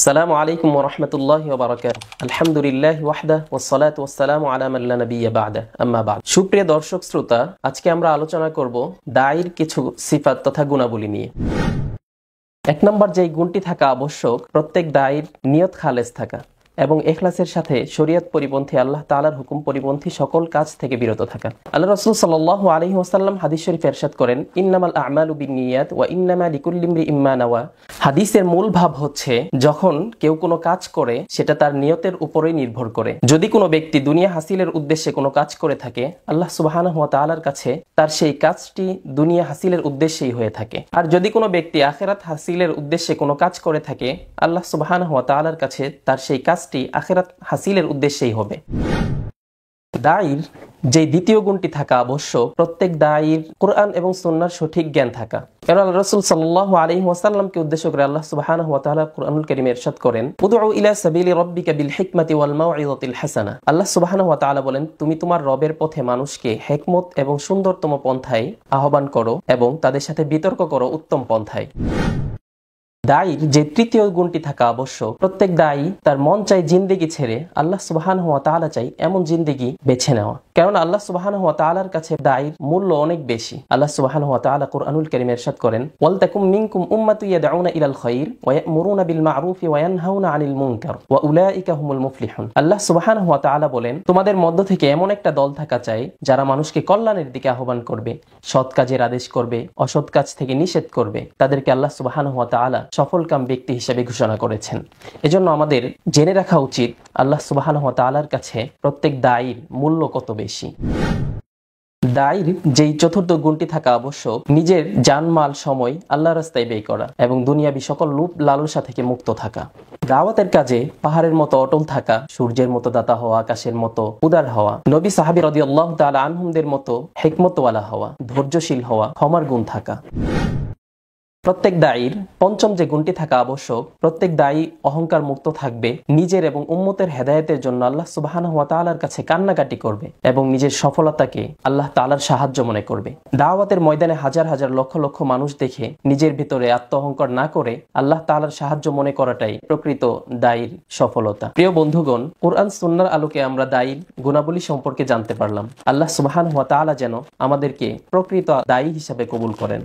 আসসালামু আলাইকুম ওয়া রাহমাতুল্লাহি ওয়া বারাকাতুহু। আলহামদুলিল্লাহি ওয়াহদাহু ওয়াস সালাতু ওয়াস সালামু আলা মান লা নাবিয়্যা বা'দা, আম্মা বা'দ। সুপ্রিয় দর্শক শ্রোতা, আজকে আমরা আলোচনা করব দায়ীর কিছু সিফাত তথা গুণাবলী নিয়ে। এক নম্বর যেই গুণটি থাকা আবশ্যক, প্রত্যেক দায়ীর নিয়ত খালেস থাকা এবং ইখলাসের সাথে শরীয়ত পরিপন্থী আল্লাহ তাআলার হুকুম পরিপন্থী সকল কাজ থেকে বিরত থাকা। আল্লাহ রাসূল সাল্লাল্লাহু আলাইহি ওয়াসাল্লাম হাদিস শরীফে ইরশাদ করেন, ইন্নামাল আ'মালু বিন্নিয়াত ওয়া ইন্নামা লিকুল্লি ইমরিইম মা নাওয়া। হাদিসের মূল ভাব হচ্ছে, যখন কেউ কোনো কাজ করে সেটা তার নিয়তের উপরেই নির্ভর করে। যদি কোনো ব্যক্তি দুনিয়া হাসিলের উদ্দেশ্যে কোনো কাজ করে থাকে, আল্লাহ সুবহানাহু ওয়া তাআলার কাছে তার সেই কাজটি দুনিয়া হাসিলের উদ্দেশ্যেই হয়ে থাকে। আর যদি কোনো ব্যক্তি আখিরাত হাসিলের উদ্দেশ্যে কোনো কাজ করে থাকে, আল্লাহ সুবহানাহু ওয়া তাআলার কাছে তার সেই কাজটি আখিরাত হাসিলের উদ্দেশ্যেই হবে। দায়ীর যে দ্বিতীয় গুণটি থাকা আবশ্যক, প্রত্যেক দায়ীর কোরআন এবং সুন্নাহর সঠিক জ্ঞান থাকা। কারণ আল্লাহ রাসূল সাল্লাল্লাহু আলাইহি ওয়াসাল্লামকে উদ্দেশ্য করে আল্লাহ সুবহানাহু ওয়া তাআলা কুরআনুল কারীমে ইরশাদ করেন, উদউ ইলা সাবিলি রাব্বিকা বিল হিকমাতি ওয়াল মাউইযাতিল হাসানা। আল্লাহ সুবহানাহু ওয়া তাআলা বলেন, তুমি তোমার রবের পথে মানুষকে হিকমত এবং সুন্দরতম পন্থায় আহ্বান করো এবং তাদের সাথে বিতর্ক করো উত্তম পন্থায়। দায়ীর যে তৃতীয় গুণটি থাকা আবশ্যক, প্রত্যেক দায়ী তার মন চাই জিন্দেগি ছেড়ে আল্লাহ সুবহানাহু ওয়া তাআলা চাই এমন জিন্দেগি বেছে নেওয়া। কারণ আল্লাহ সুবহানাহু ওয়া তাআলার কাছে দায়ীর মূল্য অনেক বেশি। আল্লাহ সুবহানাহু ওয়া তাআলা কুরআনুল কারীমে ইরশাদ করেন, ওয়াল তাকুম মিনকুম উম্মাতুন ইয়াদউনা ইলাল খায়র ওয়া ইয়া'মুরুনা বিল মা'রুফি ওয়া ইয়ানহাউনা আনিল মুনকার ওয়া উলাইকা হুমুল মুফলিহুন। আল্লাহ সুবহানাহু ওয়া তাআলা বলেন, তোমাদের মধ্য থেকে এমন একটা দল থাকা চাই যারা মানুষকে কল্যাণের দিকে আহ্বান করবে, সৎ কাজের আদেশ করবে, অসৎ কাজ থেকে নিষেধ করবে। তাদেরকে আল্লাহ সুবহানাহু ওয়া তাআলা সফলকাম ব্যক্তি হিসেবে ঘোষণা করেছেন। এজন্য আমাদের জেনে রাখা উচিত আল্লাহ সুবহানাহু ওয়া তাআলার কাছে প্রত্যেক দায়ীর মূল্য কত বেশি। দায়ীর যেই চতুর্থ গুণটি থাকা আবশ্যক, নিজের জানমাল সময় আল্লাহর রাস্তায় ব্যয় করা এবং দুনিয়াবি সকল লোভ লালসা থেকে মুক্ত থাকা। দাওয়াতের কাজে পাহাড়ের মতো অটল থাকা, সূর্যের মতো দাতা হওয়া, আকাশের মতো উদার হওয়া, নবী সাহাবী রাদিয়াল্লাহু তাআলা আনহুমদের মতো হিকমতওয়ালা হওয়া, ধৈর্যশীল হওয়া, ক্ষমার গুণ থাকা। প্রত্যেক দায়ীর পঞ্চম যে গুণটি থাকা আবশ্যক, প্রত্যেক দায়ী অহংকার মুক্ত থাকবে, নিজের এবং উম্মতের হেদায়েতের জন্য আল্লাহ সুবহানাহু ওয়া তাআলার কাছে কান্নাকাটি করবে এবং নিজের সফলতাকে আল্লাহ তাআলার সাহায্য মনে করবে। দাওয়াতের ময়দানে হাজার হাজার লক্ষ লক্ষ মানুষ দেখে নিজের ভিতরে আত্ম অহংকার না করে আল্লাহ তাআলার সাহায্য মনে করাটাই প্রকৃত দায়ীর সফলতা। প্রিয় বন্ধুগণ, কুরআন সুন্নাহর আলোকে আমরা দায়ীর গুণাবলী সম্পর্কে জানতে পারলাম। আল্লাহ সুবহানাহু ওয়া তাআলা যেন আমাদেরকে প্রকৃত দায়ী হিসেবে কবুল করেন।